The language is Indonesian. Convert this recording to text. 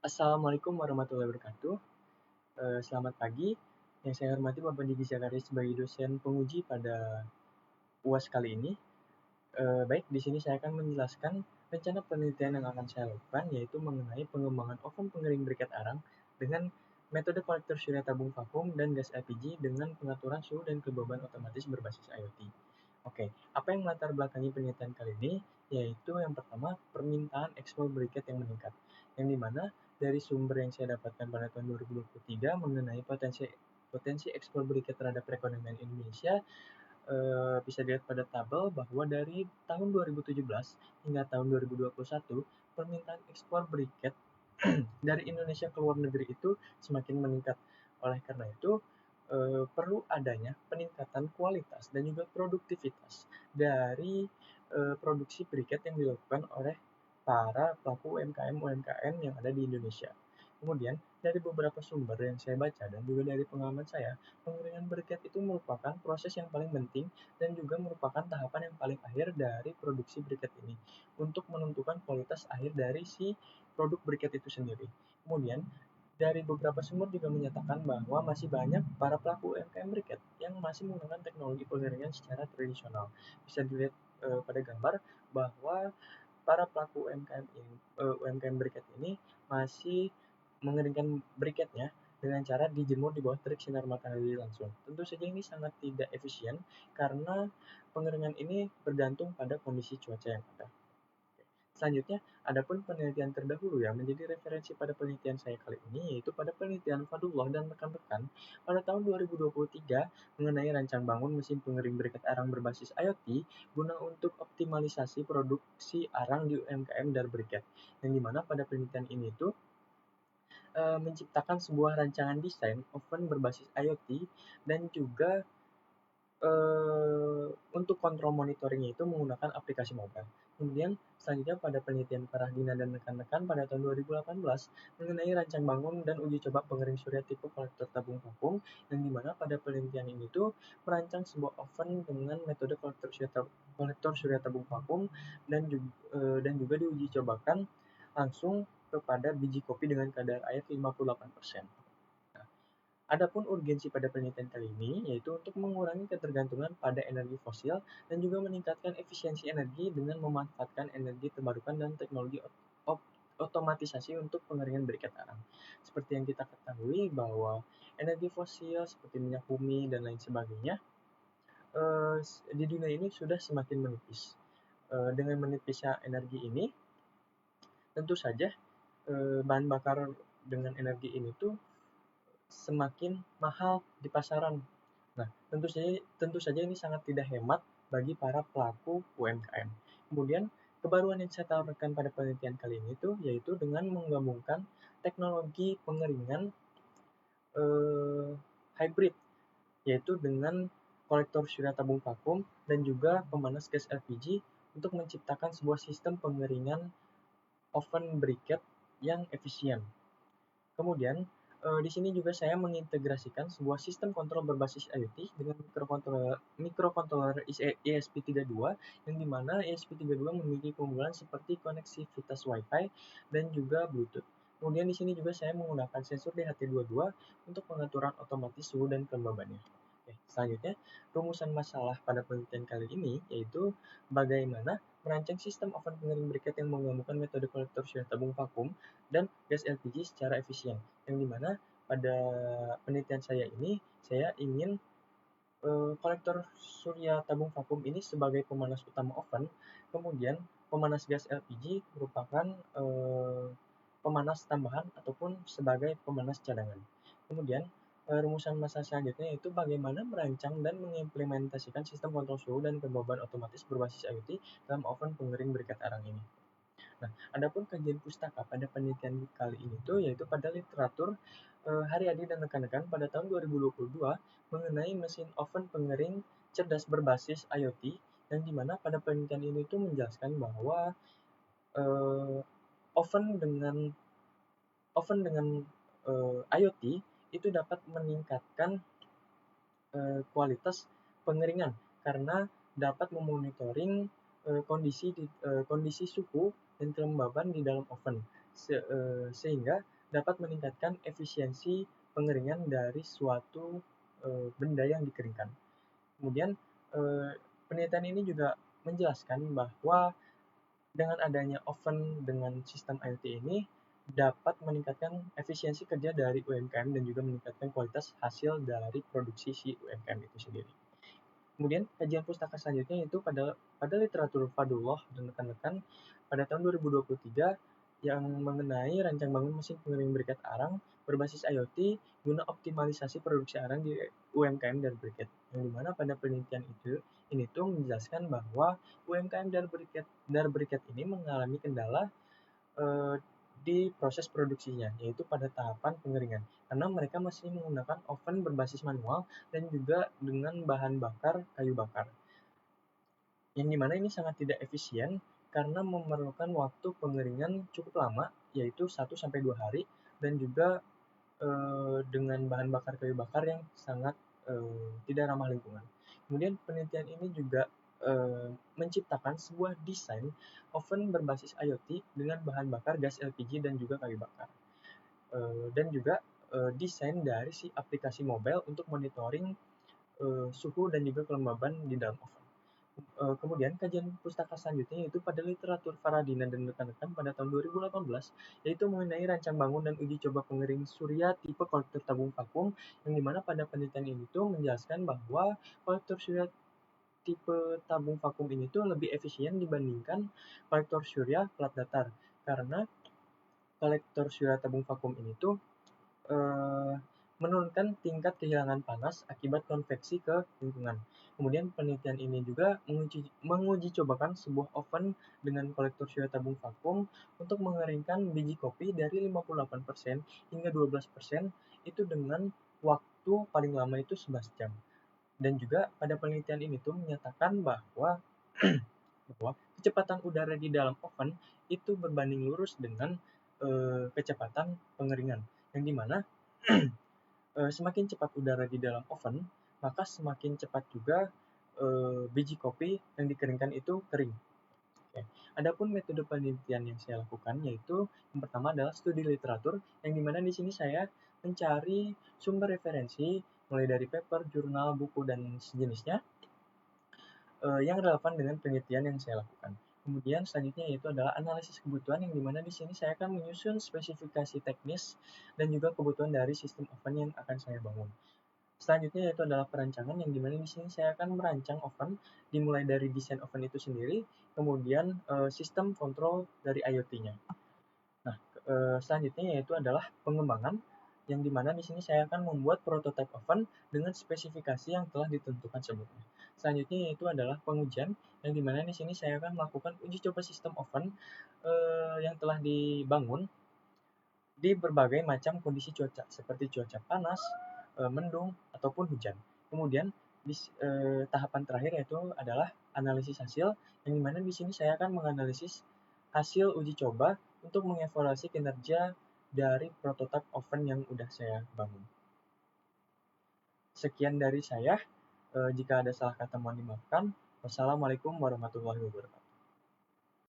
Assalamualaikum warahmatullahi wabarakatuh. Selamat pagi. Yang saya hormati Bapak Didi Zakaria sebagai dosen penguji pada UAS kali ini. Baik, di sini saya akan menjelaskan rencana penelitian yang akan saya lakukan, yaitu mengenai pengembangan oven pengering briket arang dengan metode kolektor surya tabung vakum dan gas LPG dengan pengaturan suhu dan kelembaban otomatis berbasis IoT. Oke, apa yang melatar belakangi penelitian kali ini? Yaitu yang pertama, permintaan ekspor briket yang meningkat, yang dimana dari sumber yang saya dapatkan pada tahun 2023 mengenai potensi ekspor briket terhadap perekonomian Indonesia, bisa dilihat pada tabel bahwa dari tahun 2017 hingga tahun 2021 permintaan ekspor briket dari Indonesia ke luar negeri itu semakin meningkat. Oleh karena itu, perlu adanya peningkatan kualitas dan juga produktivitas dari produksi briket yang dilakukan oleh para pelaku UMKM yang ada di Indonesia. Kemudian, dari beberapa sumber yang saya baca dan juga dari pengalaman saya, pengeringan briket itu merupakan proses yang paling penting dan juga merupakan tahapan yang paling akhir dari produksi briket ini untuk menentukan kualitas akhir dari si produk briket itu sendiri. Kemudian, dari beberapa sumber juga menyatakan bahwa masih banyak para pelaku UMKM briket yang masih menggunakan teknologi pengeringan secara tradisional. Bisa dilihat pada gambar bahwa para pelaku UMKM briket ini masih mengeringkan briketnya dengan cara dijemur di bawah terik sinar matahari langsung. Tentu saja ini sangat tidak efisien karena pengeringan ini bergantung pada kondisi cuaca yang ada. Selanjutnya, adapun penelitian terdahulu yang menjadi referensi pada penelitian saya kali ini, yaitu pada penelitian Fadullah dan rekan-rekan pada tahun 2023 mengenai rancang bangun mesin pengering briket arang berbasis IoT guna untuk optimalisasi produksi arang di UMKM dan briket. Yang dimana pada penelitian ini tuh menciptakan sebuah rancangan desain oven berbasis IoT dan juga untuk kontrol monitoringnya itu menggunakan aplikasi mobile. Kemudian selanjutnya pada penelitian Parahdina dan rekan-rekan pada tahun 2018 mengenai rancang bangun dan uji coba pengering surya tipe kolektor tabung vakum, yang dimana pada penelitian ini tuh merancang sebuah oven dengan metode kolektor surya tabung vakum dan juga diuji cobakan langsung kepada biji kopi dengan kadar air 58%. Adapun urgensi pada penelitian kali ini yaitu untuk mengurangi ketergantungan pada energi fosil dan juga meningkatkan efisiensi energi dengan memanfaatkan energi terbarukan dan teknologi otomatisasi untuk pengeringan briket arang. Seperti yang kita ketahui bahwa energi fosil seperti minyak bumi dan lain sebagainya di dunia ini sudah semakin menipis. Dengan menipisnya energi ini, tentu saja bahan bakar dengan energi ini tuh semakin mahal di pasaran. Nah, tentu saja ini sangat tidak hemat bagi para pelaku UMKM. Kemudian, kebaruan yang saya tawarkan pada penelitian kali ini tuh yaitu dengan menggabungkan teknologi pengeringan hybrid, yaitu dengan kolektor surya tabung vakum dan juga pemanas gas LPG untuk menciptakan sebuah sistem pengeringan oven briket yang efisien. Kemudian, di sini juga saya mengintegrasikan sebuah sistem kontrol berbasis IoT dengan mikrokontroler ESP32 yang dimana ESP32 memiliki keunggulan seperti koneksivitas Wi-Fi dan juga Bluetooth. Kemudian di sini juga saya menggunakan sensor DHT22 untuk pengaturan otomatis suhu dan kelembabannya. Oke, selanjutnya, rumusan masalah pada penelitian kali ini yaitu bagaimana merancang sistem oven pengering briket yang menggabungkan metode kolektor surya tabung vakum dan gas LPG secara efisien. Yang dimana pada penelitian saya ini, saya ingin kolektor surya tabung vakum ini sebagai pemanas utama oven, kemudian pemanas gas LPG merupakan pemanas tambahan ataupun sebagai pemanas cadangan. Kemudian rumusan masalah selanjutnya yaitu bagaimana merancang dan mengimplementasikan sistem kontrol suhu dan kelembaban otomatis berbasis IoT dalam oven pengering briket arang ini. Nah, adapun kajian pustaka pada penelitian kali ini tuh yaitu pada literatur Haryadi dan rekan-rekan pada tahun 2022 mengenai mesin oven pengering cerdas berbasis IoT, yang dimana pada penelitian ini tuh menjelaskan bahwa oven dengan IoT itu dapat meningkatkan kualitas pengeringan karena dapat memonitoring kondisi suhu dan kelembaban di dalam oven sehingga dapat meningkatkan efisiensi pengeringan dari suatu benda yang dikeringkan. Kemudian penelitian ini juga menjelaskan bahwa dengan adanya oven dengan sistem IoT ini dapat meningkatkan efisiensi kerja dari UMKM dan juga meningkatkan kualitas hasil dari produksi si UMKM itu sendiri. Kemudian kajian pustaka selanjutnya yaitu pada literatur Fadullah dan rekan-rekan pada tahun 2023 yang mengenai rancang bangun mesin pengering briket arang berbasis IoT guna optimalisasi produksi arang di UMKM dan briket. Yang dimana pada penelitian ini tuh menjelaskan bahwa UMKM dan briket ini mengalami kendala di proses produksinya, yaitu pada tahapan pengeringan. Karena mereka masih menggunakan oven berbasis manual dan juga dengan bahan bakar kayu bakar. Yang dimana ini sangat tidak efisien karena memerlukan waktu pengeringan cukup lama, yaitu 1-2 hari, dan juga dengan bahan bakar kayu bakar yang sangat tidak ramah lingkungan. Kemudian penelitian ini juga menciptakan sebuah desain oven berbasis IoT dengan bahan bakar gas LPG dan juga kayu bakar. Dan juga desain dari si aplikasi mobile untuk monitoring suhu dan juga kelembaban di dalam oven. Kemudian kajian pustaka selanjutnya yaitu pada literatur Faradina dan rekan-rekan pada tahun 2018 yaitu mengenai rancang bangun dan uji coba pengering surya tipe kolektor tabung vakum, yang dimana pada penelitian ini tuh menjelaskan bahwa kolektor surya tipe tabung vakum ini tuh lebih efisien dibandingkan kolektor surya plat datar, karena kolektor surya tabung vakum ini tuh menurunkan tingkat kehilangan panas akibat konveksi ke lingkungan. Kemudian penelitian ini juga menguji cobakan sebuah oven dengan kolektor surya tabung vakum untuk mengeringkan biji kopi dari 58% hingga 12% itu dengan waktu paling lama itu 11 jam. Dan juga pada penelitian ini tuh menyatakan bahwa kecepatan udara di dalam oven itu berbanding lurus dengan kecepatan pengeringan, yang dimana semakin cepat udara di dalam oven, maka semakin cepat juga biji kopi yang dikeringkan itu kering. Oke. Adapun metode penelitian yang saya lakukan yaitu yang pertama adalah studi literatur, yang dimana di sini saya mencari sumber referensi mulai dari paper, jurnal, buku, dan sejenisnya yang relevan dengan penelitian yang saya lakukan. Kemudian selanjutnya yaitu adalah analisis kebutuhan, yang dimana di sini saya akan menyusun spesifikasi teknis dan juga kebutuhan dari sistem oven yang akan saya bangun. Selanjutnya yaitu adalah perancangan, yang dimana di sini saya akan merancang oven dimulai dari desain oven itu sendiri, kemudian sistem kontrol dari IoT-nya. Nah, selanjutnya yaitu adalah pengembangan, yang dimana di sini saya akan membuat prototype oven dengan spesifikasi yang telah ditentukan sebelumnya. Selanjutnya yaitu adalah pengujian, yang dimana di sini saya akan melakukan uji coba sistem oven yang telah dibangun di berbagai macam kondisi cuaca, seperti cuaca panas, mendung, ataupun hujan. Kemudian di tahapan terakhir yaitu adalah analisis hasil, yang dimana di sini saya akan menganalisis hasil uji coba untuk mengevaluasi kinerja dari prototipe oven yang udah saya bangun. Sekian dari saya. Jika ada salah kata mohon dimaafkan. Wassalamualaikum warahmatullahi wabarakatuh.